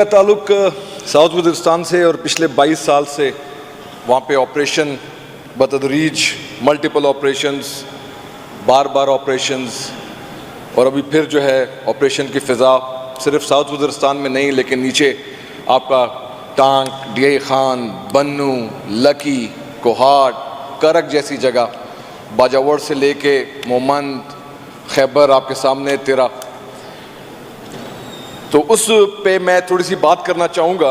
ताल्लुक साउथ वज़ीरिस्तान से और पिछले 22 साल से वहाँ पे ऑपरेशन बतदरीज मल्टीपल ऑपरेशंस बार बार ऑपरेशंस और अभी फिर जो है ऑपरेशन की फ़िज़ा सिर्फ साउथ वज़ीरिस्तान में नहीं लेकिन नीचे आपका टांक, डीआई खान, बन्नू, लकी, कोहाट, करक जैसी जगह, बाजावर से लेके मोमंद, खैबर आपके सामने तेरा। तो उस पे मैं थोड़ी सी बात करना चाहूँगा।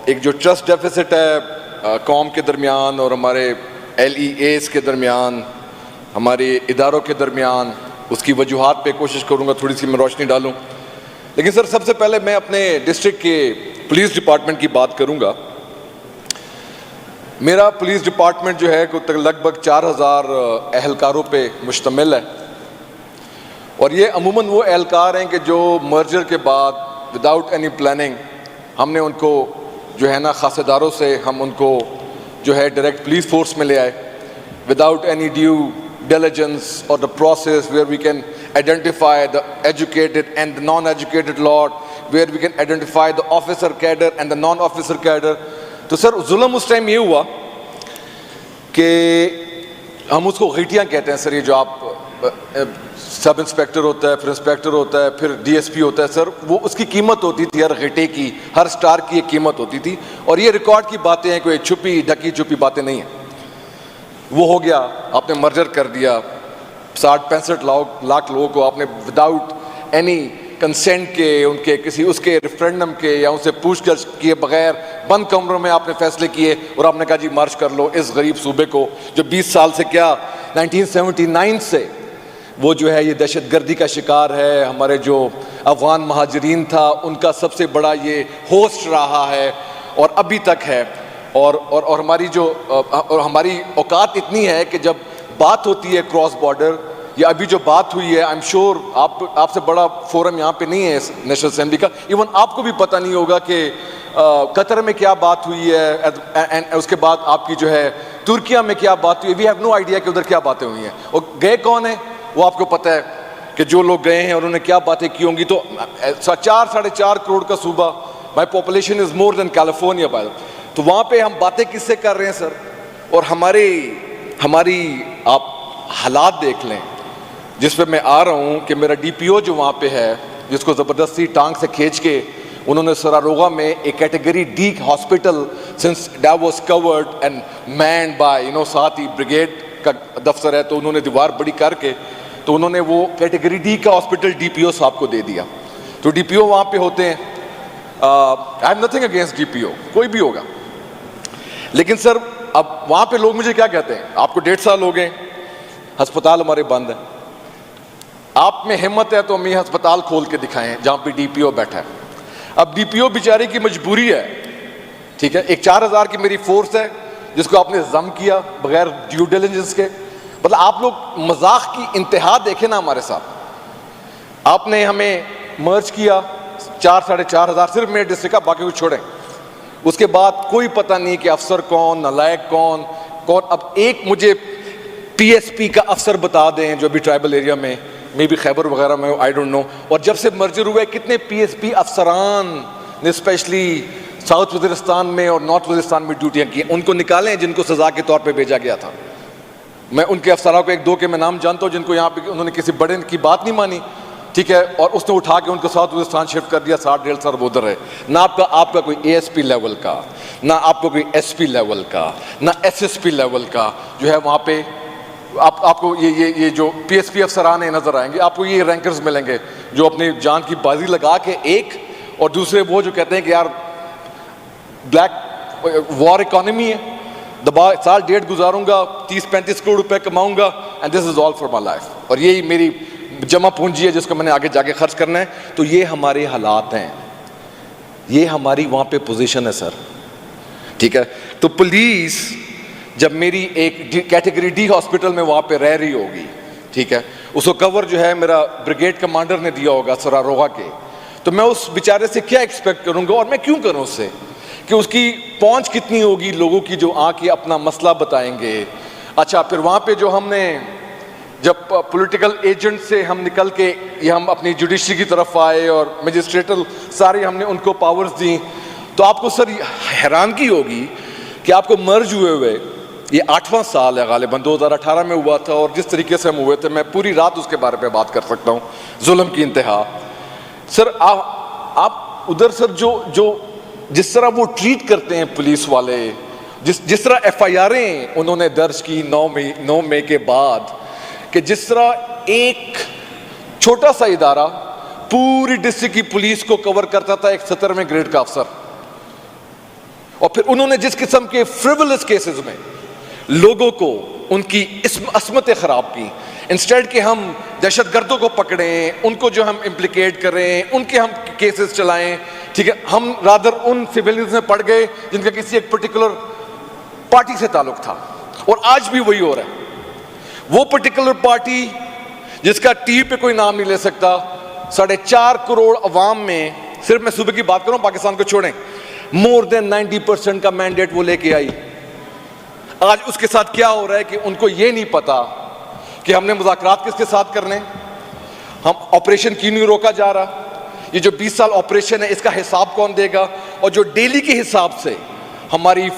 एक जो ट्रस्ट डेफिसिट है कौम के दरमियान और हमारे LEAs के दरमियान, हमारे इदारों के दरमियान, उसकी वजूहात पे कोशिश करूँगा थोड़ी सी मैं रोशनी डालूँ। लेकिन सर सबसे पहले मैं अपने डिस्ट्रिक्ट के पुलिस डिपार्टमेंट की बात करूँगा। मेरा पुलिस डिपार्टमेंट जो है लगभग 4000 एहलकारों पे मुश्तमिल है और ये अमूमन वो एहलकार हैं कि जो मर्जर के बाद विदाउट एनी प्लानिंग हमने उनको जो है ना खासेदारों से हम उनको जो है डायरेक्ट पुलिस फोर्स में ले आए without any due diligence or the process where we can identify the educated and the non-educated lot, where we can identify the officer cadre and the non-officer cadre. तो sir जुल्म उस time ये हुआ कि हम उसको घिटियाँ कहते हैं सर, ये जो आप सब इंस्पेक्टर होता है, फिर इंस्पेक्टर होता है, फिर DSP होता है सर, वो उसकी कीमत होती थी, हर घिटे की, हर स्टार की एक कीमत होती थी। और ये रिकॉर्ड की बातें हैं, कोई छुपी ढकी छुपी बातें नहीं हैं। वो हो गया, आपने मर्जर कर दिया, 60-65 लाख लोगों को आपने विदाउट एनी कंसेंट के, उनके किसी उसके रेफरेंडम के या उनसे पूछताछ किए बगैर बंद कमरों में आपने फैसले किए और आपने कहा जी मार्च कर लो इस गरीब सूबे को जो 20 साल से क्या 1979 से वो जो है ये दहशतगर्दी का शिकार है। हमारे जो अफगान महाजरीन था उनका सबसे बड़ा ये होस्ट रहा है और अभी तक है। और हमारी औकात इतनी है कि जब बात होती है क्रॉस बॉर्डर या अभी जो बात हुई है, आई एम श्योर आपसे बड़ा फोरम यहाँ पे नहीं है नेशनल असेंबली का, इवन आपको भी पता नहीं होगा कि कतर में क्या बात हुई है एंड उसके बाद आपकी जो है तुर्किया में क्या बात हुई है। वी हैव नो आइडिया कि उधर क्या बातें हुई हैं और गए कौन है वो आपको पता है कि जो लोग गए हैं और उन्होंने क्या बातें की होंगी। तो 4-4.5 करोड़ का सूबा, my population is more than California by, तो वहाँ पे हम बातें किससे कर रहे हैं सर। और हमारी आप हालात देख लें जिस पे मैं आ रहा हूँ कि मेरा DPO जो वहाँ पे है जिसको ज़बरदस्ती टांग से खींच के उन्होंने सरारोगा में एक category D hospital since that was covered and manned by साथ ही ब्रिगेड का दफ्तर है, तो उन्होंने दीवार बड़ी करके तो उन्होंने वो कैटेगरी D का हॉस्पिटल DPO साहब को दे दिया। तो DPO वहाँ पे होते हैं, I am nothing against DPO, कोई भी होगा, लेकिन सर अब वहाँ पे लोग मुझे क्या कहते हैं, आपको 1.5 साल हो गए, अस्पताल हमारे बंद है, आप में हिम्मत है तो हम ये अस्पताल खोल के दिखाएं जहाँ पे DPO बैठा है। अब DPO बेचारे की मजबूरी है, ठीक है, एक 4000 की मेरी फोर्स है जिसको आपने जम किया बगैर ड्यू डिलिजेंस के। मतलब आप लोग मजाक की इंतहा देखें ना हमारे साथ। आपने हमें मर्ज किया 4-4.5 सिर्फ मेरे डिस्ट्रिक्ट का, बाकी को छोड़ें। उसके बाद कोई पता नहीं कि अफसर कौन, नालायक कौन। अब एक मुझे PSP का अफसर बता दें जो अभी ट्राइबल एरिया में मे भी खैबर वगैरह में, आई डोंट नो। और जब से मर्जर हुआ है कितने PSP अफसरान ने स्पेशली साउथ वज़ीरिस्तान में और नॉर्थ वज़ीरिस्तान में ड्यूटियाँ की, उनको निकालें जिनको सज़ा के तौर पे भेजा गया था। मैं उनके अफसरों को 1-2 के मैं नाम जानता हूँ जिनको यहाँ पे उन्होंने किसी बड़े की बात नहीं मानी, ठीक है, और उसने उठा के उनको साउथ वज़ीरिस्तान शिफ्ट कर दिया, 60-1.5 साल उधर है। ना आपका कोई ASP लेवल का, ना आपको कोई SP लेवल का, ना SSP लेवल का जो है वहाँ पे आपको ये जो PSP अफसरान है नज़र आएंगे। आपको ये रैंकर्स मिलेंगे जो अपनी जान की बाजी लगा के एक, और दूसरे वो जो कहते हैं कि यार ब्लैक वॉर इकोनॉमी है, दबा 1.5 साल गुजारूंगा, 30-35 करोड़ रुपए कमाऊंगा and this is all for my life, और यही मेरी जमा पूंजी है जिसको मैंने आगे जाके खर्च करना है। तो ये हमारे हालात हैं, ये हमारी वहाँ पे पोजीशन है सर, ठीक है। तो पुलिस जब मेरी एक कैटेगरी D हॉस्पिटल में वहाँ पे रह रही होगी, ठीक है, उसको कवर जो है मेरा ब्रिगेड कमांडर ने दिया होगा सरारोगा के, तो मैं उस बेचारे से क्या एक्सपेक्ट करूँगा और मैं क्यों करूँ उससे कि उसकी पहुँच कितनी होगी लोगों की जो आके अपना मसला बताएंगे। अच्छा, फिर वहाँ पे जो हमने जब पॉलिटिकल एजेंट से हम निकल के ये हम अपनी जुडिशरी की तरफ आए और मजिस्ट्रेटल सारी हमने उनको पावर्स दी, तो आपको सर हैरानगी होगी कि आपको मर्ज हुए ये 8वां साल है, गालिबन 2018 में हुआ था, और जिस तरीके से हम हुए थे मैं पूरी रात उसके बारे में बात कर सकता हूँ, जुल्म की इंतहा। सर आप उधर सर जो जिस तरह वो ट्रीट करते हैं पुलिस वाले, जिस तरह FIR'ें उन्होंने दर्ज की 9 मई के बाद, कि जिस तरह एक छोटा सा इदारा पूरी डिस्ट्रिक्ट की पुलिस को कवर करता था, एक 17वें ग्रेड का अफसर, और फिर उन्होंने जिस किस्म के फ्रिवलस केसेस में लोगों को उनकी अस्मतें खराब की, इंस्टेड के हम दहशतगर्दों को पकड़ें, उनको जो हम इम्प्लिकेट करें, उनके हम केसेस चलाएं, ठीक है, हम रादर उन सिविलियंस में पड़ गए जिनका किसी एक पर्टिकुलर पार्टी से ताल्लुक था। और आज भी वही हो रहा है। वो पर्टिकुलर पार्टी जिसका टीवी पे कोई नाम नहीं ले सकता, 4.5 करोड़ अवाम में, सिर्फ मैं सूबे की बात करूं, पाकिस्तान को छोड़ें, मोर देन 90% का मैंडेट वो लेके आई। आज उसके साथ क्या हो रहा है कि उनको ये नहीं पता कि हमने मुज़ाकरात किसके साथ करने, हम ऑपरेशन क्यों नहीं रोका जा रहा, ये जो 20 साल ऑपरेशन है इसका हिसाब कौन देगा, और जो डेली के हिसाब से हमारी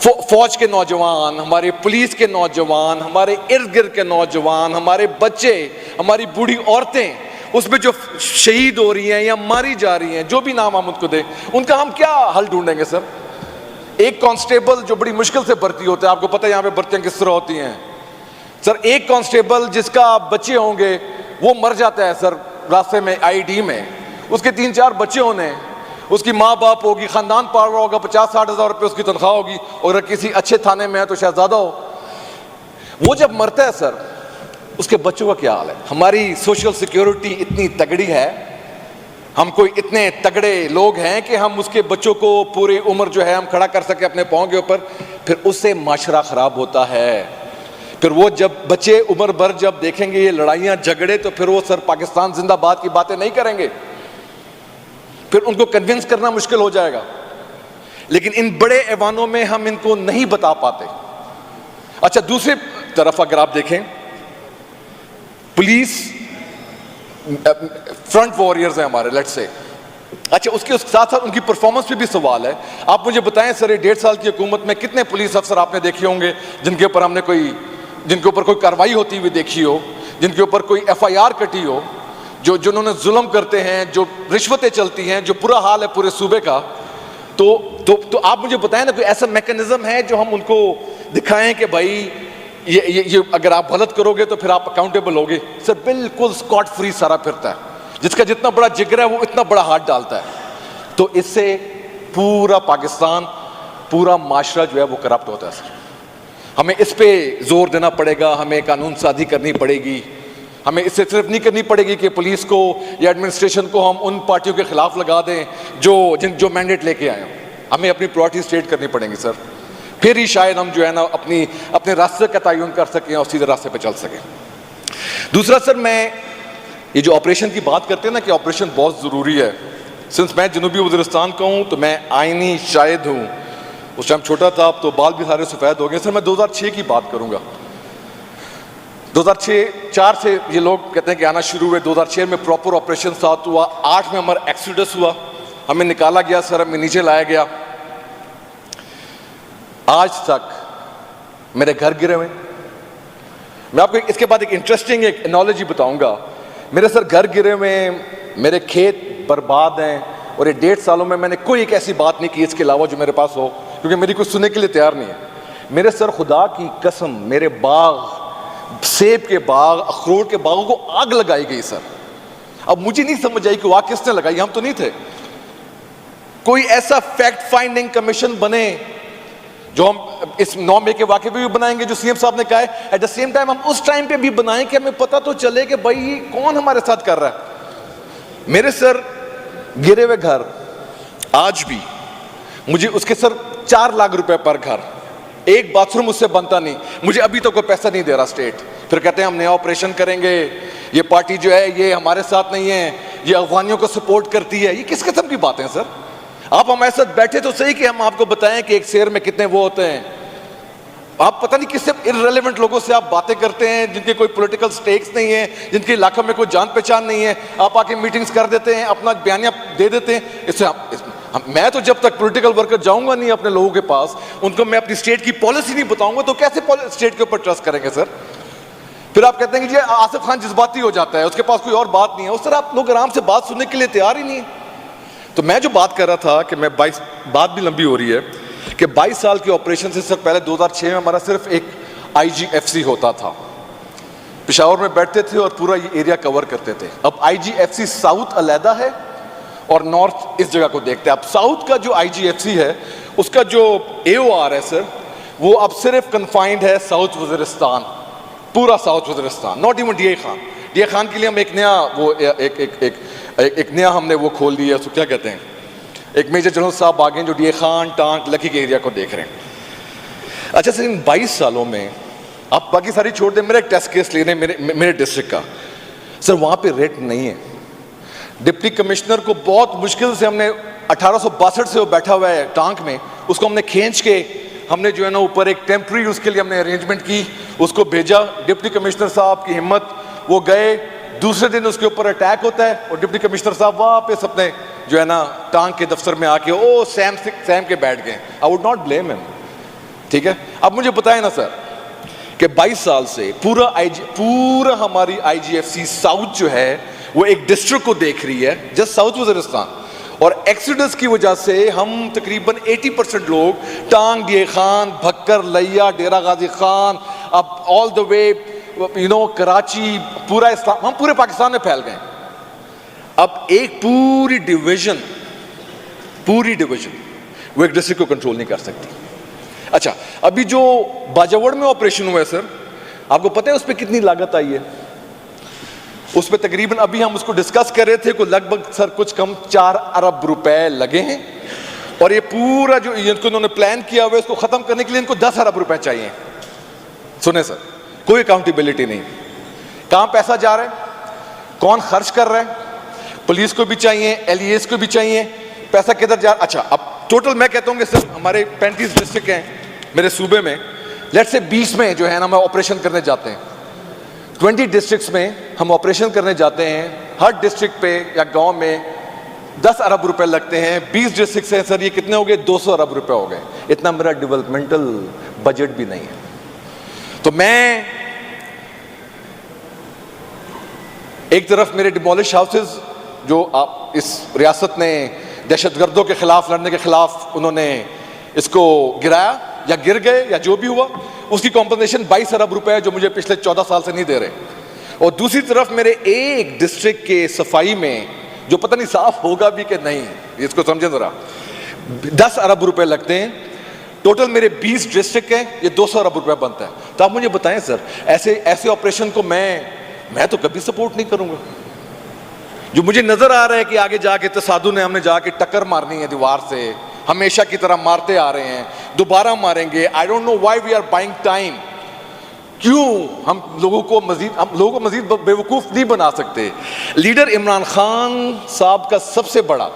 फौज के नौजवान, हमारे पुलिस के नौजवान, हमारे इर्द गिर्द के नौजवान, हमारे बच्चे, हमारी बूढ़ी औरतें उसमें जो शहीद हो रही हैं या मारी जा रही हैं, जो भी नाम हम उनको दें, उनका हम क्या हल ढूंढेंगे सर। एक कांस्टेबल जो बड़ी मुश्किल से भर्ती होता है, आपको पता है यहाँ पे भर्तियां किस तरह होती हैं सर, एक कांस्टेबल जिसका बच्चे होंगे वो मर जाता है सर रास्ते में IED में, उसके 3-4 बच्चे होने, उसकी माँ बाप होगी, खानदान पाल रहा होगा, 50-60 हज़ार रुपये उसकी तनख्वाह होगी, और अगर किसी अच्छे थाने में है तो शायद ज़्यादा हो। वो जब मरता है सर, उसके बच्चों का क्या हाल है। हमारी सोशल सिक्योरिटी इतनी तगड़ी है, हम कोई इतने तगड़े लोग हैं कि हम उसके बच्चों को पूरी उम्र जो है हम खड़ा कर सके अपने पाँव के ऊपर, फिर उससे माशरा ख़राब होता है। फिर वो जब बच्चे उम्र भर जब देखेंगे ये लड़ाइयाँ झगड़े, तो फिर वो सर पाकिस्तान जिंदाबाद की बातें नहीं करेंगे, फिर उनको कन्विंस करना मुश्किल हो जाएगा। लेकिन इन बड़े ऐवानों में हम इनको नहीं बता पाते। अच्छा, दूसरी तरफ अगर आप देखें, पुलिस फ्रंट वॉरियर्स हैं हमारे, लेट्स से, अच्छा उसके साथ साथ उनकी परफॉर्मेंस पे भी सवाल है। आप मुझे बताएं सर, ये 1.5 साल की हुकूमत में कितने पुलिस अफसर आपने देखे होंगे जिनके ऊपर कोई कार्रवाई होती हुई देखी हो, जिनके ऊपर कोई FIR कटी हो, जिन्होंने जुल्म करते हैं, जो रिश्वतें चलती हैं, जो बुरा हाल है पूरे सूबे का। तो आप मुझे बताएं ना, कोई ऐसा मैकेनिज्म है जो हम उनको दिखाएं कि भाई ये अगर आप गलत करोगे तो फिर आप अकाउंटेबल होगे। सर बिल्कुल स्कॉट फ्री सारा फिरता है, जिसका जितना बड़ा जिगर है वो इतना बड़ा हाथ डालता है। तो इससे पूरा पाकिस्तान, पूरा माशरा जो है वो करप्ट होता है सर। हमें इस पे जोर देना पड़ेगा, हमें कानून साजी करनी पड़ेगी। हमें इससे सिर्फ नहीं करनी पड़ेगी कि पुलिस को या एडमिनिस्ट्रेशन को हम उन पार्टियों के खिलाफ लगा दें जो मैंडेट लेके आए हों। हमें अपनी प्रायोरिटी स्टेट करनी पड़ेंगी सर, फिर ही शायद हम जो है ना अपने रास्ते का तयन कर सकें और सीधे रास्ते पे चल सकें। दूसरा सर, मैं ये जो ऑपरेशन की बात करते हैं ना कि ऑपरेशन बहुत ज़रूरी है। सिंस मैं जनूबी वज़ीरिस्तान का हूँ तो मैं आइनी शाहिद हूँ। उस टाइम छोटा था, अब तो बाल भी सारे सफ़ेद हो गए। सर मैं 2006 की बात करूँगा। 2006-4 से ये लोग कहते हैं कि आना शुरू हुए। 2006 में प्रॉपर ऑपरेशन साथ हुआ। 8 में हमारा एक्सीडस हुआ, हमें निकाला गया सर, हमें नीचे लाया गया। आज तक मेरे घर गिरे हुए। मैं आपको इसके बाद एक इंटरेस्टिंग एक एनोलॉजी बताऊंगा। मेरे सर घर गिरे हुए, मेरे खेत बर्बाद हैं, और ये 1.5 सालों में मैंने कोई एक ऐसी बात नहीं की इसके अलावा जो मेरे पास हो, क्योंकि मेरी कुछ सुनने के लिए तैयार नहीं है। मेरे सर खुदा की कसम, मेरे बाग, सेब के बाग, अखरोट के बागों को आग लगाई गई सर। अब मुझे नहीं समझ आई कि वो आग किसने लगाई, हम तो नहीं थे। कोई ऐसा फैक्ट फाइंडिंग कमीशन बने जो हम इस 9 मई के वाक़े पे भी बनाएंगे जो सीएम साहब ने कहा है। एट द सेम टाइम हम उस टाइम पे भी बनाएं कि हमें पता तो चले कि भाई ये कौन हमारे साथ कर रहा है। मेरे सर गिरे हुए घर, आज भी मुझे उसके सर 4 लाख रुपए पर घर, एक बाथरूम उससे बनता नहीं। मुझे अभी तो कोई पैसा नहीं दे रहा स्टेट। फिर कहते हैं हम नया ऑपरेशन करेंगे, ये पार्टी जो है ये हमारे साथ नहीं है, ये अफगानियों को सपोर्ट करती है। ये किस किस्म की बातें हैं सर? आप हमारे साथ बैठे तो सही कि हम आपको बताएं कि एक शेर में कितने वो होते हैं। आप पता नहीं किससे इररेलेवेंट लोगों से आप बातें करते हैं, जिनके कोई पॉलिटिकल स्टेक्स नहीं है, जिनके इलाकों में कोई जान पहचान नहीं है, आप आके मीटिंग्स कर देते हैं, अपना बयानिया दे देते हैं। मैं तो जब तक पॉलिटिकल वर्कर जाऊंगा नहीं अपने लोगों के पास, उनको मैं अपनी स्टेट की पॉलिसी नहीं बताऊंगा, तो कैसे स्टेट के ऊपर ट्रस्ट करेंगे सर? फिर आप कहते हैं कि जी आसिफ खान जज्बाती हो जाता है, उसके पास कोई और बात नहीं है। उस तरह आप लोग आराम से बात सुनने के लिए तैयार ही नहीं है। तो मैं जो बात कर रहा था कि मैं 22 बात भी लंबी हो रही है कि 22 साल के ऑपरेशन से सर पहले 2006 में हमारा सिर्फ एक IGFC होता था, पेशावर में बैठते थे और पूरा ये एरिया कवर करते थे। अब IGFC साउथ अलहदा है और नॉर्थ इस जगह को देखते हैं। अब साउथ का जो IGFC है उसका जो AOR है सर, वो अब सिर्फ कन्फाइंड है साउथ वज़ीरिस्तान, पूरा south Waziristan, not even DA Khan के लिए हम एक नया वो एक नया हमने वो खोल दिया, उसको क्या कहते हैं, एक मेजर जनरल साहब आ गए जो DA खान टांक लकी के एरिया को देख रहे हैं। अच्छा सर, इन 22 सालों में आप बाकी सारी छोड़ दें, मेरा एक टेस्ट केस लेने मेरे डिस्ट्रिक्ट का सर, वहाँ पे रेट नहीं है। डिप्टी कमिश्नर को बहुत मुश्किल से हमने 1862 से वो बैठा हुआ है टांक में, उसको हमने खींच के हमने जो है ना ऊपर एक टेम्प्रेरी उसके लिए हमने अरेंजमेंट की, उसको भेजा। डिप्टी कमिश्नर साहब की हिम्मत, वो गए, दूसरे दिन उसके ऊपर अटैक होता है और डिप्टी कमिश्नर साहब वापस अपने जो है ना टांग के दफ्तर में आके ओ सैम के बैठ गए। I would not blame him, ठीक है। अब मुझे बताएं ना सर कि 22 साल से पूरा हमारी IGFC साउथ जो है वो एक डिस्ट्रिक्ट को देख रही है, जस्ट साउथ वज़ीरिस्तान, और एक्सीडस की वजह से हम तकरीबन 80% लोग टांग, DA खान, भक्कर, लिया, डेरा गाजी खान, अब ऑल द वे कराची, पूरा इस्लाम, हम पूरे पाकिस्तान में फैल गए। अब एक पूरी डिवीजन वो एक डिस्ट्रिक्ट को कंट्रोल नहीं कर सकती। अच्छा, अभी जो बाजावड़ में ऑपरेशन हुआ है सर, आपको पता है उस पर कितनी लागत आई है? उस पर तकरीबन अभी हम उसको डिस्कस कर रहे थे, को लगभग सर कुछ कम 4 अरब रुपए लगे हैं। और ये पूरा जो इन्होंने प्लान किया हुआ है इसको खत्म करने के लिए इनको 10 अरब रुपए चाहिए। सुने सर, कोई अकाउंटेबिलिटी नहीं, कहां पैसा जा रहा है, कौन खर्च कर रहा है, पुलिस को भी चाहिए, LEAs को भी चाहिए, पैसा किधर जा। अच्छा, अब टोटल मैं कहता हूं कि सर हमारे 35 डिस्ट्रिक्ट हैं मेरे सूबे में, लेट से 20 में जो है ना हम ऑपरेशन करने जाते हैं, 20 डिस्ट्रिक्ट्स में हम ऑपरेशन करने जाते हैं, हर डिस्ट्रिक्ट पे या गांव में 10 अरब रुपए लगते हैं। 20 डिस्ट्रिक्ट हैं सर, ये कितने हो गए? 200 अरब रुपए हो गए। इतना मेरा डेवलपमेंटल बजट भी नहीं है। तो मैं एक तरफ मेरे डिमोलिश हाउसेस जो आप इस रियासत ने दहशतगर्दों के खिलाफ लड़ने के खिलाफ उन्होंने इसको गिराया या गिर गए या जो भी हुआ, उसकी कॉम्पनसेशन 22 अरब रुपए है जो मुझे पिछले 14 साल से नहीं दे रहे। और दूसरी तरफ मेरे एक डिस्ट्रिक्ट के सफाई में जो पता नहीं साफ होगा भी कि नहीं, इसको समझें जरा, 10 अरब रुपए लगते हैं। टोटल मेरे 20 डिस्ट्रिक्ट हैं, ये 200 अरब रुपए बनता है। तो आप मुझे बताएं सर, ऐसे ऑपरेशन को मैं तो कभी सपोर्ट नहीं करूंगा। जो मुझे नजर आ रहा है कि आगे जाके तसादु ने हमने जाके टक्कर मारनी है दीवार से, हमेशा की तरह मारते आ रहे हैं, दोबारा मारेंगे। I don't know why we are buying time. क्यों हम लोगों को मजीद बेवकूफ नहीं बना सकते? लीडर इमरान खान साहब का सबसे बड़ा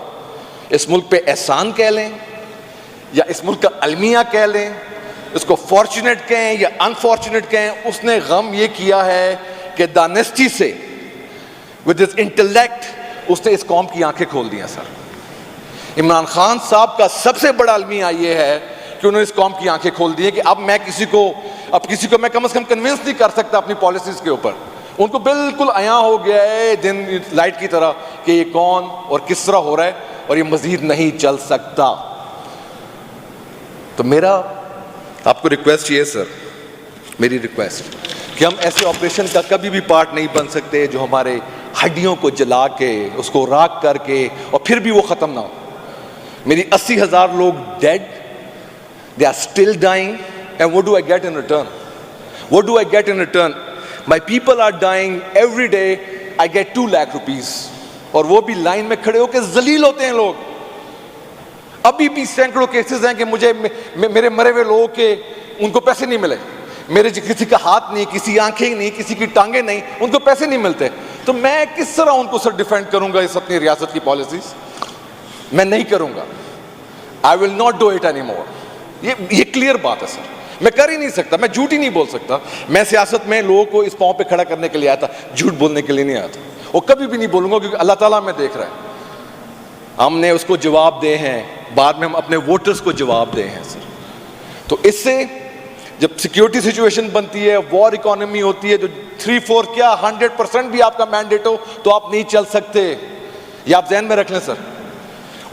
इस मुल्क पे एहसान कह लें या इस मुल्क का अलमिया कह लें, इसको फॉर्चुनेट कहें या अनफॉर्चुनेट कहें, उसने गम ये किया है कि दानिस्ती से विद हिज इंटेलेक्ट उसने इस कौम की आंखें खोल दी हैं सर। इमरान खान साहब का सबसे बड़ा अलमिया ये है कि उन्होंने इस कौम की आंखें खोल दी है कि अब किसी को मैं कम से कम कन्विंस नहीं कर सकता अपनी पॉलिसीज के ऊपर। उनको बिल्कुल आया हो गया है दिन लाइट की तरह कि ये कौन और किस तरह हो रहा है और ये मजीद नहीं चल सकता। तो मेरा आपको रिक्वेस्ट ये सर, मेरी रिक्वेस्ट कि हम ऐसे ऑपरेशन का कभी भी पार्ट नहीं बन सकते जो हमारे हड्डियों को जला के उसको राख करके और फिर भी वो ख़त्म ना हो। मेरी 80,000 लोग dead, they are still dying, and what do I get in return? What do I get in return? My people are dying every day, I get 2 lakh rupees, और वो भी लाइन में खड़े होकर जलील होते हैं लोग। अभी भी सैकड़ों केसेस हैं कि मुझे मेरे मरे हुए लोगों के उनको पैसे नहीं मिले, मेरे किसी का हाथ नहीं, किसी आंखें नहीं, किसी की टांगे नहीं, उनको पैसे नहीं मिलते। तो मैं किस तरह उनको सर डिफेंड करूंगा इस अपनी रियासत की पॉलिसीज? मैं नहीं करूंगा। I will not do it any more. ये क्लियर बात है सर। मैं कर ही नहीं सकता, मैं झूठ ही नहीं बोल सकता। मैं सियासत में लोगों को इस पांव पे खड़ा करने के लिए आया था, झूठ बोलने के लिए नहीं आया था, और कभी भी नहीं बोलूंगा, क्योंकि अल्लाह ताला में देख रहा है। हमने उसको जवाब दे हैं, बाद में हम अपने वोटर्स को जवाब दे हैं सर। तो इससे जब सिक्योरिटी सिचुएशन बनती है, वॉर इकोनॉमी होती है, जो 3-4 क्या 100% भी आपका मैंडेट हो तो आप नहीं चल सकते, ये आप ध्यान में रख लें सर।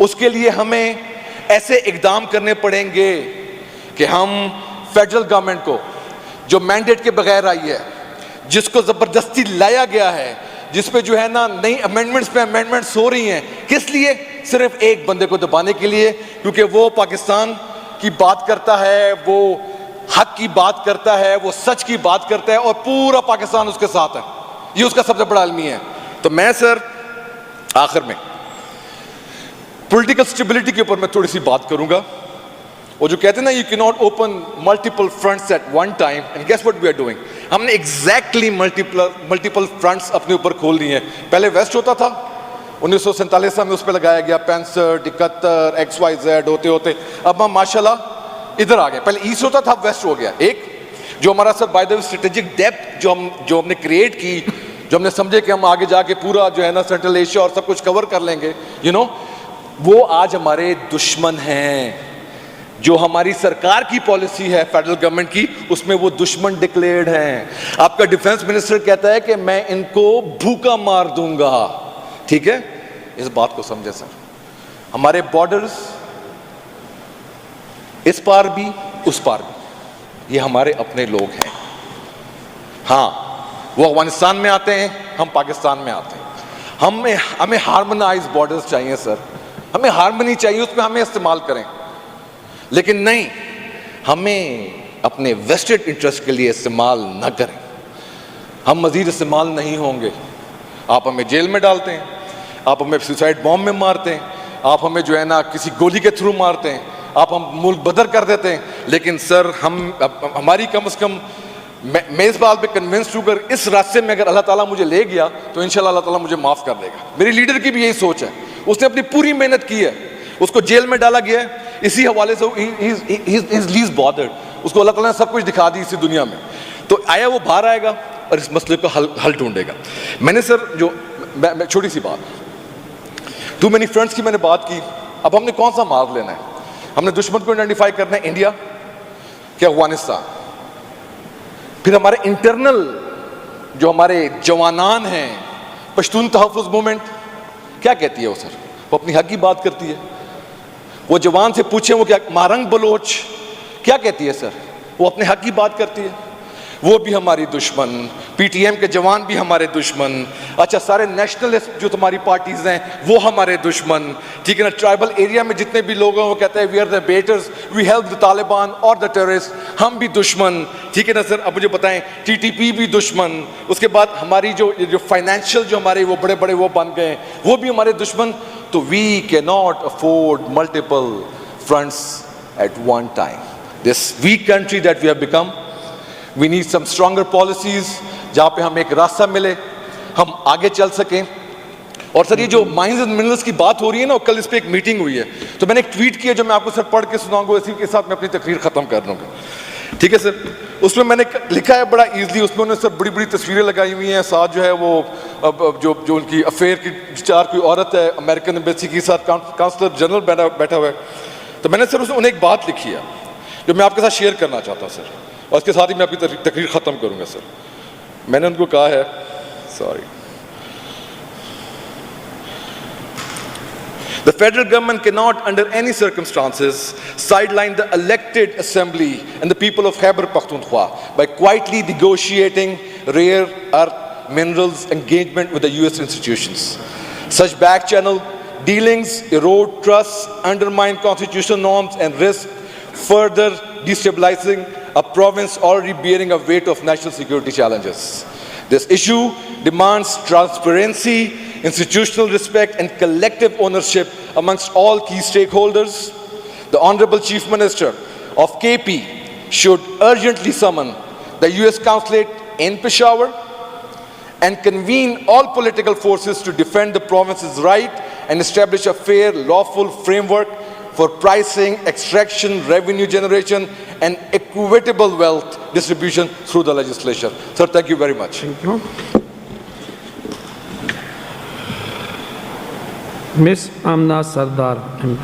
उसके लिए हमें ऐसे इकदाम करने पड़ेंगे कि हम फेडरल गवर्नमेंट को, जो मैंडेट के बगैर आई है, जिसको जबरदस्ती लाया गया है, जिस पे जो है ना नई अमेंडमेंट्स पे अमेंडमेंट्स हो रही हैं, किस लिए? सिर्फ एक बंदे को दबाने के लिए, क्योंकि वो पाकिस्तान की बात करता है, वो हक की बात करता है, वो सच की बात करता है, और पूरा पाकिस्तान उसके साथ है। ये उसका सबसे बड़ा अलमी है। तो मैं सर आखिर में पॉलिटिकल स्टेबिलिटी के ऊपर मैं थोड़ी सी बात करूंगा। वो जो कहते हैं ना, you can not open multiple fronts at one time, and guess what we are doing. हमने एग्जैक्टली मल्टीपल फ्रंट्स अपने ऊपर खोल लिए हैं। पहले वेस्ट होता था, 1947 में उस पर लगाया गया 65, 71, XYZ होते होते अब हम माशाल्लाह इधर आ गए। पहले ईस्ट होता था, अब वेस्ट हो गया। एक जो हमारा sir by the way strategic depth जो हमने क्रिएट की, जो हमने समझे कि हम आगे जाके पूरा जो है ना सेंट्रल एशिया और सब कुछ कवर कर लेंगे, यू नो, वो आज हमारे दुश्मन हैं। जो हमारी सरकार की पॉलिसी है फेडरल गवर्नमेंट की, उसमें वो दुश्मन डिक्लेयर्ड हैं। आपका डिफेंस मिनिस्टर कहता है कि मैं इनको भूखा मार दूंगा। ठीक है, इस बात को समझे सर। हमारे बॉर्डर्स इस पार भी उस पार भी, ये हमारे अपने लोग हैं। हाँ, वो अफगानिस्तान में आते हैं, हम पाकिस्तान में आते हैं। हमें हार्मोनाइज बॉर्डर्स चाहिए सर, हमें हार्मनी चाहिए, उसमें हमें इस्तेमाल करें। लेकिन नहीं, हमें अपने वेस्टेड इंटरेस्ट के लिए इस्तेमाल न करें। हम मजीद इस्तेमाल नहीं होंगे। आप हमें जेल में डालते हैं, आप हमें सुसाइड बॉम्ब में मारते हैं, आप हमें जो है ना किसी गोली के थ्रू मारते हैं, आप हम मुल्क बदर कर देते हैं। लेकिन सर हमारी कम से कम, मैं इस बात पे कन्विंस्ड हूँ, अगर इस रास्ते में अगर अल्लाह ताला मुझे ले गया तो इंशाल्लाह अल्लाह ताला मुझे माफ़ कर देगा। मेरी लीडर की भी यही सोच है, उसने अपनी पूरी मेहनत की है, उसको जेल में डाला गया है, इसी हवाले से लीस्ट बॉदर्ड, उसको अल्लाह ताला ने सब कुछ दिखा दी इसी दुनिया में। तो आया वो बाहर आएगा और इस मसले को हल ढूंढेगा। मैंने सर जो मैं छोटी सी बात, टू मेनी फ्रेंड्स की मैंने बात की। अब हमने कौन सा मार्ग लेना है? हमने दुश्मन को आइडेंटिफाई करना है, इंडिया क्या अफगानिस्तान। फिर हमारे इंटरनल जो हमारे जवानान हैं, पश्तून तहफ़्फ़ुज़ मूवमेंट क्या कहती है वो सर? वो अपनी हक की बात करती है। वो जवान से पूछें वो क्या, मारंग बलोच क्या कहती है सर? वो अपने हक की बात करती है। वो भी हमारी दुश्मन, PTM के जवान भी हमारे दुश्मन। अच्छा, सारे नेशनलिस्ट जो तुम्हारी पार्टीज हैं वो हमारे दुश्मन। ठीक है ना, ट्राइबल एरिया में जितने भी लोग हैं वो कहते हैं we are the betters, we help the Taliban और द टेररिस्ट, हम भी दुश्मन। ठीक है ना सर, अब मुझे बताएं, TTP भी दुश्मन। उसके बाद हमारी जो फाइनेंशियल जो हमारे वो बड़े बड़े वो बन गए, वो भी हमारे दुश्मन। तो we can not afford multiple fronts at one time. This weak country that we have become, we need some stronger policies, जहाँ पे हमें एक रास्ता मिले, हम आगे चल सकें। और सर ये जो माइंस एंड मिनरल्स की बात हो रही है ना, कल इस पे एक मीटिंग हुई है, तो मैंने एक ट्वीट किया जो मैं आपको सर पढ़ के सुनाऊंगा, इसी के साथ मैं अपनी तकरीर ख़त्म कर दूंगा। ठीक है सर, उसमें मैंने लिखा है बड़ा ईजिली, उसमें उन्होंने सर बड़ी बड़ी तस्वीरें लगाई हुई हैं, साथ जो है वो अब जो उनकी अफेयर की चार कोई औरत है अमेरिकन एम्बेसी के साथ, काउंसलर जनरल बैठा हुआ है। तो मैंने सर उसमें उन्हें एक बात लिखी है जो मैं आपके साथ शेयर करना चाहता हूँ सर, और इसके साथ ही मैं अपनी तकरीर ख़त्म करूँगा सर। मैंने उनको कहा है, sorry, the federal government cannot under any circumstances sideline the elected assembly and the people of Khyber Pakhtunkhwa by quietly negotiating rare earth minerals engagement with the US institutions. Such back channel dealings erode trust, undermine constitutional norms and risk further destabilizing a province already bearing a weight of national security challenges. This issue demands transparency, institutional respect and collective ownership amongst all key stakeholders. The Honorable Chief Minister of KP should urgently summon the US Consulate in Peshawar and convene all political forces to defend the province's right and establish a fair, lawful framework for pricing, extraction, revenue generation and equitable wealth distribution through the legislature. Sir, thank you very much. Thank you. Miss Amna Sardar, MP.